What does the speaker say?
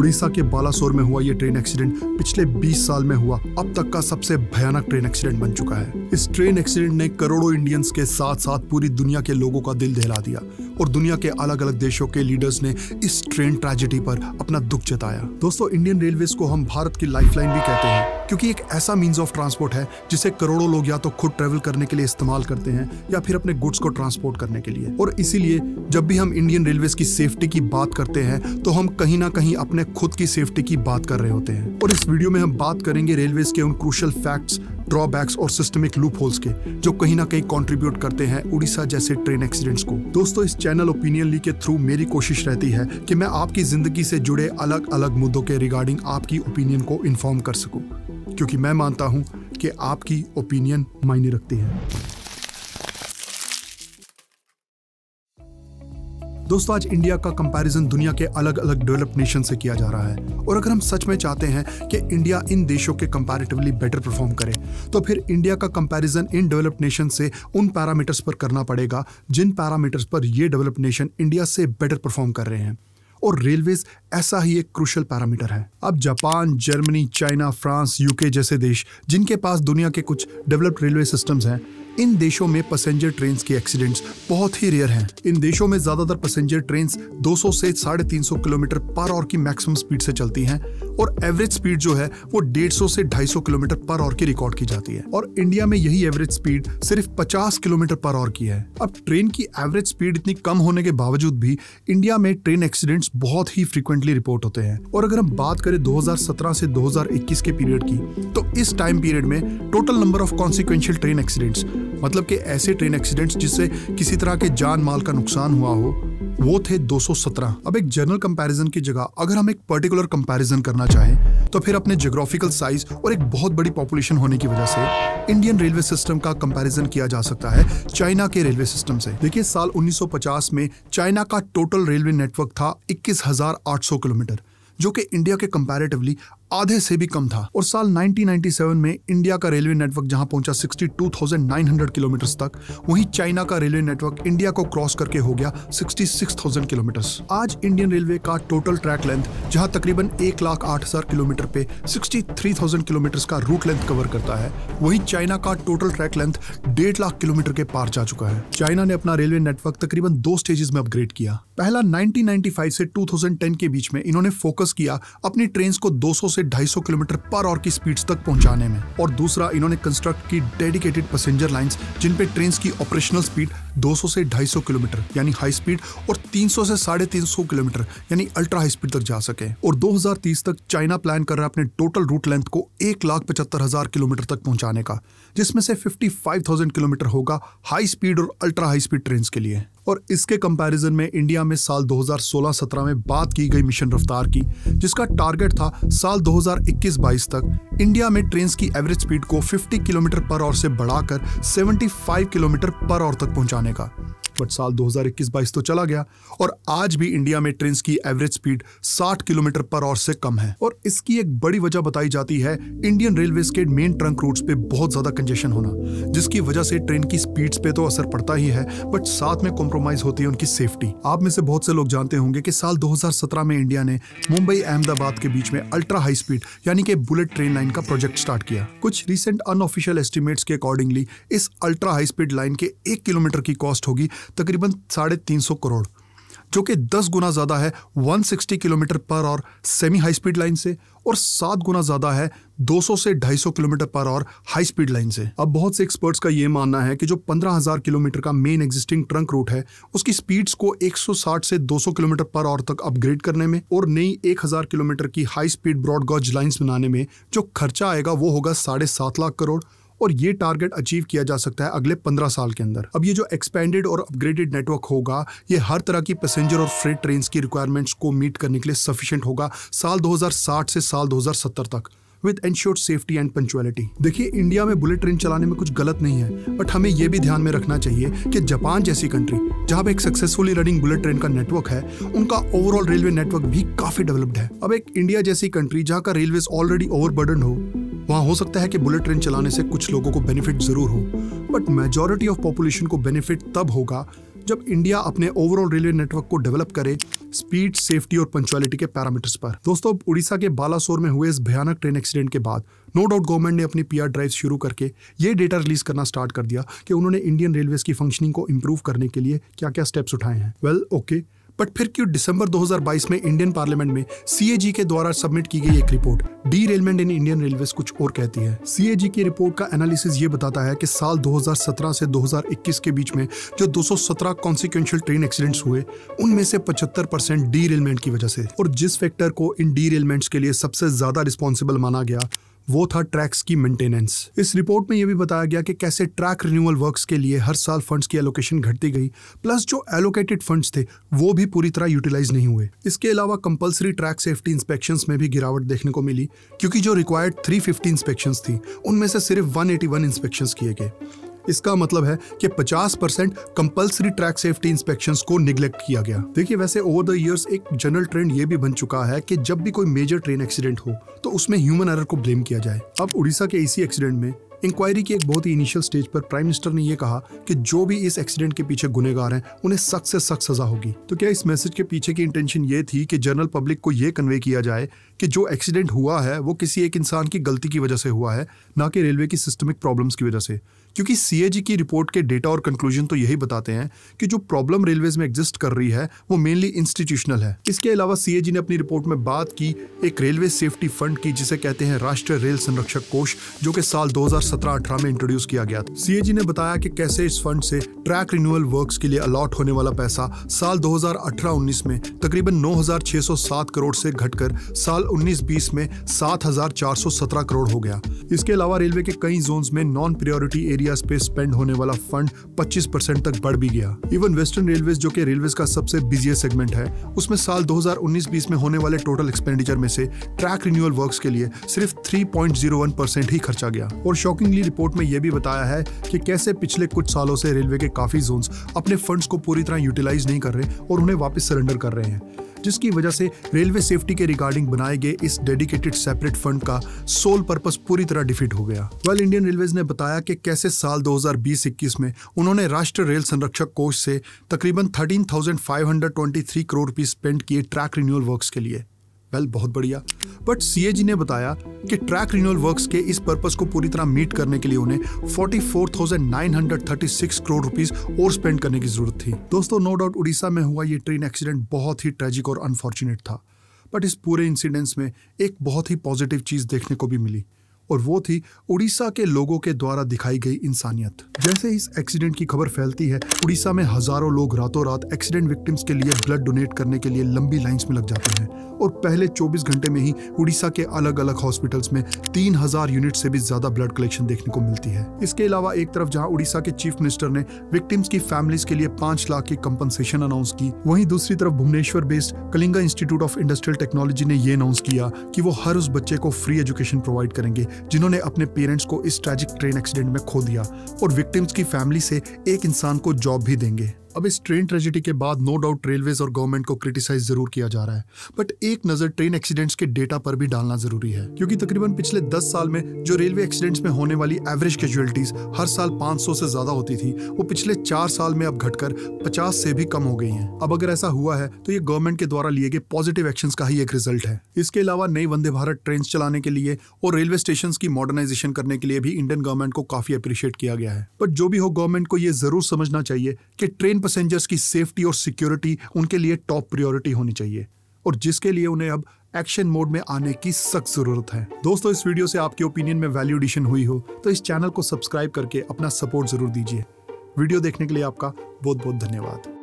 उड़ीसा के बालासोर में हुआ ये ट्रेन एक्सीडेंट पिछले 20 साल में हुआ अब तक का सबसे भयानक ट्रेन एक्सीडेंट बन चुका है। इस ट्रेन एक्सीडेंट ने करोड़ों इंडियंस के साथ साथ पूरी दुनिया के लोगों का दिल दहला दिया और दुनिया के अलग अलग देशों के लीडर्स ने इस ट्रेन ट्रेजेडी पर अपना दुख जताया। दोस्तों, इंडियन रेलवेज को हम भारत की लाइफलाइन भी कहते हैं क्योंकि एक ऐसा मीन्स ऑफ ट्रांसपोर्ट है जिसे करोड़ों लोग या तो खुद ट्रेवल करने के लिए इस्तेमाल करते हैं या फिर अपने गुड्स को ट्रांसपोर्ट करने के लिए। और इसीलिए जब भी हम इंडियन रेलवेज की सेफ्टी की बात करते हैं तो हम कहीं ना कहीं अपने खुद की सेफ्टी की बात कर रहे होते हैं। और इस वीडियो में हम बात करेंगे रेलवेज के उन क्रूशियल फैक्ट्स, ड्रॉबैक्स और सिस्टमिक लूप होल्स के जो कहीं ना कहीं कंट्रीब्यूट करते हैं उड़ीसा जैसे ट्रेन एक्सीडेंट्स को। दोस्तों, इस चैनल ओपिनियन ली के थ्रू मेरी कोशिश रहती है कि मैं आपकी जिंदगी से जुड़े अलग अलग मुद्दों के रिगार्डिंग आपकी ओपिनियन को इन्फॉर्म कर सकूं, क्योंकि मैं मानता हूं कि आपकी ओपिनियन मायने रखती है। दोस्तों, आज इंडिया का कंपैरिजन दुनिया के अलग अलग डेवलप्ड नेशन से किया जा रहा है और अगर हम सच में चाहते हैं कि इंडिया इन देशों के कंपैरेटिवली बेटर परफॉर्म करे तो फिर इंडिया का कंपैरिजन इन डेवलप्ड नेशन से उन पैरामीटर्स पर करना पड़ेगा जिन पैरामीटर्स पर ये डेवलप्ड नेशन इंडिया से बेटर परफॉर्म कर रहे हैं। और रेलवेज ऐसा ही एक क्रूशियल पैरामीटर है। अब Japan, Germany, China, France, UK जैसे देश जिनके पास दुनिया के कुछ डेवलप्ड रेलवे सिस्टम्स हैं, इन देशों में पैसेंजर ट्रेन्स के एक्सीडेंट्स बहुत ही रेयर हैं। इन देशों में ज्यादातर पैसेंजर ट्रेन्स 200 से 350 किलोमीटर पर आवर की मैक्सिमम स्पीड से चलती हैं और एवरेज स्पीड जो है वो 150 से 250 किलोमीटर पर आवर की रिकॉर्ड की जाती है। और इंडिया में यही एवरेज स्पीड सिर्फ 50 किलोमीटर पर आवर की है। अब ट्रेन की एवरेज स्पीड इतनी कम होने के बावजूद भी इंडिया में ट्रेन एक्सीडेंट्स बहुत ही फ्रीक्वेंटली रिपोर्ट होते हैं। और अगर हम बात करें 2017 से 2021 के पीरियड की, तो इस टाइम पीरियड में total number of consequential train accidents, मतलब कि ऐसे ट्रेन एक्सीडेंट्स जिससे किसी तरह के जान माल का नुकसान हुआ हो, वो थे 217। अब एक जनरल कंपैरिजन की जगह अगर हम एक पर्टिकुलर कंपैरिजन करना चाहें तो फिर अपने ज्योग्राफिकल साइज और एक बहुत बड़ी पॉपुलेशन होने की वजह से इंडियन रेलवे सिस्टम का कंपैरिजन किया जा सकता है चाइना के रेलवे सिस्टम से। देखिए, साल 1950 में चाइना का टोटल रेलवे नेटवर्क था 21,800 किलोमीटर, जो कि इंडिया के कंपैरेटिवली आधे से भी कम था। और साल 1997 में इंडिया का रेलवे नेटवर्क जहां पहुंचा 62,900 किलोमीटर तक, वहीं चाइना का रेलवे नेटवर्क इंडिया को क्रॉस करके हो गया 66,000 किलोमीटर। आज इंडियन रेलवे का टोटल ट्रैक लेंथ जहां तकरीबन 1,08,000 किलोमीटर पे 63,000 किलोमीटर का रूट लेंथ कवर करता है, वहीं चाइना का total track length 1.5 lakh kilometre के पार जा चुका है। चाइना ने अपना रेलवे नेटवर्क तकरीबन 2 स्टेजेस में अपग्रेड किया। पहला 1995 से 2010 के बीच में इन्होंने फोकस किया अपनी ट्रेन को 200 से 250 किलोमीटर पर आवर की स्पीड्स तक पहुंचाने में। और दूसरा, इन्होंने कंस्ट्रक्ट की डेडिकेटेड पैसेंजर लाइंस जिन पे ट्रेन की ऑपरेशनल स्पीड 200 से 250 किलोमीटर यानी हाई स्पीड और 300 से 350 किलोमीटर यानी अल्ट्रा हाई स्पीड तक जा सके। और 2030 तक चाइना प्लान कर रहा है अपने टोटल रूट लेंथ को 1,75,000 किलोमीटर तक पहुंचाने का, जिसमें से 55,000 किलोमीटर होगा हाई स्पीड और अल्ट्रा हाई स्पीड ट्रेन के लिए। और इसके कंपैरिजन में इंडिया में साल 2016-17 में बात की गई मिशन रफ्तार की, जिसका टारगेट था साल 2021-22 तक इंडिया में ट्रेन की एवरेज स्पीड को 50 किलोमीटर पर आवर से बढ़ाकर 75 किलोमीटर पर आवर तक पहुंचाने का। बट साल 2021-22 तो चला गया और आज भी इंडिया में ट्रेन की average speed 60 kilometre per hour से कम है। और इसकी एक बड़ी वजह बताई जाती है इंडियन रेलवेज के मेन ट्रंक रूट्स पे बहुत ज्यादा कंजेशन होना, जिसकी वजह से ट्रेन की स्पीड्स पे तो असर पड़ता ही है बट साथ में कॉम्प्रोमाइज होती है उनकी सेफ्टी। आप में से बहुत से लोग जानते होंगे कि साल 2017 में इंडिया ने मुंबई अहमदाबाद के बीच में अल्ट्रा हाई स्पीड यानी कि बुलेट ट्रेन लाइन का प्रोजेक्ट स्टार्ट किया। कुछ रिसेंट अनऑफिशियल एस्टिमेट्स के अकॉर्डिंगली इस अल्ट्रा हाई स्पीड लाइन के 1 किलोमीटर की कॉस्ट होगी तकरीबन 350 करोड़, जो कि 10 गुना ज्यादा है 160 kilometre per hour semi high speed line से और 7 गुना ज्यादा है 200 से 250 kilometre per hour high speed line से। अब बहुत से एक्सपर्ट्स का ये मानना है कि जो 15,000 किलोमीटर का मेन एग्जिस्टिंग ट्रंक रूट है, उसकी स्पीड्स को 160 से 200 किलोमीटर पर आवर तक अपग्रेड करने में और नई 1,000 किलोमीटर की high speed broad gauge lines बनाने में जो खर्चा आएगा वो होगा 7.5 लाख करोड़। और ये टारगेट अचीव किया जा सकता है अगले 15 साल के अंदर। अब ये जो एक्सपेंडेड और अपग्रेडेड नेटवर्क होगा, ये हर तरह की पैसेंजर और फ्रेट ट्रेन की रिक्वायरमेंट्स को मीट करने के लिए सफिशिएंट होगा साल 2060 से साल 2070 तक with ensured safety and punctuality. देखिए, इंडिया में बुलेट ट्रेन चलाने में कुछ गलत नहीं है, बट हमें यह भी ध्यान में रखना चाहिए कि जापान जैसी कंट्री जहां पे एक सक्सेसफुली रनिंग बुलेट ट्रेन का नेटवर्क है, उनका ओवरऑल रेलवे नेटवर्क भी काफी डेवलप्ड है। अब एक इंडिया जैसी कंट्री जहां का रेलवेज ऑलरेडी ओवरबर्डन हो, वहां हो सकता है कि बुलेट ट्रेन चलाने से कुछ लोगों को बेनिफिट जरूर हो, बट मेजॉरिटी ऑफ पॉपुलेशन को बेनिफिट तब होगा जब इंडिया अपने ओवरऑल रेलवे नेटवर्क को डेवलप करे स्पीड, सेफ्टी और पंक्चुअलिटी के पैरामीटर्स पर। दोस्तों, उड़ीसा के बालासोर में हुए इस भयानक ट्रेन एक्सीडेंट के बाद नो डाउट गवर्नमेंट ने अपनी PR ड्राइव शुरू करके ये डेटा रिलीज करना स्टार्ट कर दिया कि उन्होंने इंडियन रेलवेज की फंक्शनिंग को इंप्रूव करने के लिए क्या क्या स्टेप्स उठाए हैं। वेल, ओके, बट फिर क्यों दिसंबर 2022 में इंडियन पार्लियामेंट में CAG के द्वारा सबमिट की गई एक रिपोर्ट डीरेलमेंट इन इंडियन रेलवेज कुछ और कहती है। CAG की रिपोर्ट का एनालिसिस ये बताता है कि साल 2017 से 2021 के बीच में जो 217 कॉन्सिक्वेंशियल ट्रेन एक्सीडेंट्स हुए, उनमें से 75% डीरेलमेंट की वजह से। और जिस फैक्टर को इन डीरेलमेंट्स के लिए सबसे ज्यादा रिस्पॉन्सिबल माना गया वो था ट्रैक्स की मेंटेनेंस। इस रिपोर्ट में यह भी बताया गया कि कैसे ट्रैक रिन्यूअल वर्क्स के लिए हर साल फंड्स की एलोकेशन घटती गई, प्लस जो एलोकेटेड फंड्स थे वो भी पूरी तरह यूटिलाइज नहीं हुए। इसके अलावा कंपलसरी ट्रैक सेफ्टी इंस्पेक्शंस में भी गिरावट देखने को मिली, क्योंकि जो रिक्वायर्ड 350 इंस्पेक्शंस थी उनमें से सिर्फ 181 इंस्पेक्शंस किए गए। इसका मतलब है कि 50% कंपलसरी ट्रैक सेफ्टी इंस्पेक्शंस को निगलेक्ट किया गया। देखिए, वैसे ओवर द इयर्स एक जनरल ट्रेंड ये भी बन चुका है कि जब भी कोई मेजर ट्रेन एक्सीडेंट हो तो उसमें ह्यूमन एरर को ब्लेम किया जाए। अब उड़ीसा के इसी एक्सीडेंट में इंक्वायरी की एक बहुत ही इनिशियल स्टेज पर प्राइम मिनिस्टर ने यह कहा कि जो भी इस एक्सीडेंट के पीछे गुनहगार हैं उन्हें सख्त से सख्त सजा होगी। तो क्या इस मैसेज के पीछे की इंटेंशन ये थी कि जनरल पब्लिक को यह कन्वे किया जाए कि जो एक्सीडेंट हुआ है वो किसी एक इंसान की गलती की वजह से हुआ है, ना कि रेलवे की सिस्टमिक प्रॉब्लम्स की वजह से? क्योंकि CAG की रिपोर्ट के डेटा और कंक्लूजन तो यही बताते हैं कि जो प्रॉब्लम रेलवेज में एग्जिस्ट कर रही है वो मेनली इंस्टीट्यूशनल है। इसके अलावा CAG ने अपनी रिपोर्ट में बात की एक रेलवे सेफ्टी फंड की, जिसे कहते हैं राष्ट्रीय रेल संरक्षक कोष, जो कि साल 2017-18 में इंट्रोड्यूस किया गया था। CAG ने बताया कि कैसे इस फंड से ट्रैक रिन्यूअल वर्क्स के लिए अलॉट होने वाला पैसा साल 2018-19 में तकरीबन 9,607 करोड़ से घटकर साल 19-20 में 7,417 करोड़ हो गया। इसके अलावा रेलवे के कई जोन्स में नॉन प्रायोरिटी एरियाज पे स्पेंड होने वाला फंड 25% तक बढ़ भी गया। इवन वेस्टर्न रेलवेज, जो कि रेलवेज का सबसे बिजिएस्ट सेगमेंट है, उसमें साल 2019-20 में होने वाले टोटल एक्सपेंडिचर में से ट्रैक रिन्यूअल वर्क्स के लिए सिर्फ 3.01% ही खर्चा गया। और शॉकिंगली रिपोर्ट में यह भी बताया है कि कैसे पिछले कुछ सालों से रेलवे के काफी जोन्स अपने फंड्स को पूरी तरह यूटिलाइज नहीं कर रहे और उन्हें वापस सरेंडर कर रहे हैं, जिसकी वजह से रेलवे सेफ्टी के रिगार्डिंग बनाए गए इस डेडिकेटेड सेपरेट फंड का सोल पर्पस पूरी तरह डिफीट हो गया। वेल, इंडियन रेलवेज ने बताया कि कैसे साल 2020-21 में उन्होंने राष्ट्रीय रेल संरक्षक कोष से तकरीबन 13,523 करोड़ रुपए स्पेंड किए ट्रैक रिन्यूअल वर्क्स के लिए। वेल, बहुत बढ़िया। बट CAG ने बताया कि ट्रैक रिन्यूअल वर्क्स के इस पर्पस को पूरी तरह मीट करने के लिए उन्हें 44,936 करोड़ रुपीस और स्पेंड करने की जरूरत थी। दोस्तों, नो डाउट उड़ीसा में हुआ ये ट्रेन एक्सीडेंट बहुत ही ट्रेजिक और अनफॉर्चुनेट था, बट इस पूरे इंसिडेंट्स में एक बहुत ही पॉजिटिव चीज देखने को भी मिली, और वो थी उड़ीसा के लोगों के द्वारा दिखाई गई इंसानियत। जैसे इस एक्सीडेंट की खबर फैलती है, उड़ीसा में हजारों लोग रातों रात एक्सीडेंट विक्टिम्स के लिए ब्लड डोनेट करने के लिए लंबी लाइंस में लग जाते हैं, और पहले 24 घंटे में ही उड़ीसा के अलग अलग हॉस्पिटल्स में 3,000 यूनिट से भी ज्यादा ब्लड कलेक्शन देखने को मिलती है। इसके अलावा एक तरफ जहां उड़ीसा के चीफ मिनिस्टर ने विक्टिम्स की फैमिलीज के लिए 5 लाख की कंपनसेशन अनाउंस की, वहीं दूसरी तरफ Bhubaneswar based Kalinga institute of industrial technology ने यह अनाउंस किया कि वो हर उस बच्चे को फ्री एजुकेशन प्रोवाइड करेंगे जिन्होंने अपने पेरेंट्स को इस ट्रैजिक ट्रेन एक्सीडेंट में खो दिया, और विक्टिम्स की फैमिली से एक इंसान को जॉब भी देंगे। अब इस ट्रेन ट्रेजेडी के बाद नो डाउट रेलवेज और गवर्नमेंट को क्रिटिसाइज जरूर किया जा रहा है, बट एक नजर ट्रेन एक्सीडेंट्स के डेटा पर भी डालना जरूरी है, क्योंकि तकरीबन पिछले 10 साल में जो रेलवे एक्सीडेंट्स में होने वाली एवरेज कैजुअलिटीज हर साल 500 से ज्यादा होती थी, वो पिछले 4 साल में अब घटकर 50 से भी कम हो गई हैं। अब अगर ऐसा हुआ है तो ये गवर्नमेंट के द्वारा लिए गए पॉजिटिव एक्शंस का ही एक रिजल्ट है। इसके अलावा नई वंदे भारत ट्रेन चलाने के लिए और रेलवे स्टेशन की मॉडर्नाइजेशन करने के लिए भी इंडियन गवर्नमेंट को काफी अप्रिशिएट किया गया है। बट जो भी हो, गवर्नमेंट को ये जरूर समझना चाहिए कि ट्रेन पैसेंजर्स की सेफ्टी और सिक्योरिटी उनके लिए टॉप प्रायोरिटी होनी चाहिए, और जिसके लिए उन्हें अब एक्शन मोड में आने की सख्त जरूरत है। दोस्तों, इस वीडियो से आपके ओपिनियन में वैल्यू एडिशन हुई हो तो इस चैनल को सब्सक्राइब करके अपना सपोर्ट जरूर दीजिए। वीडियो देखने के लिए आपका बहुत बहुत धन्यवाद।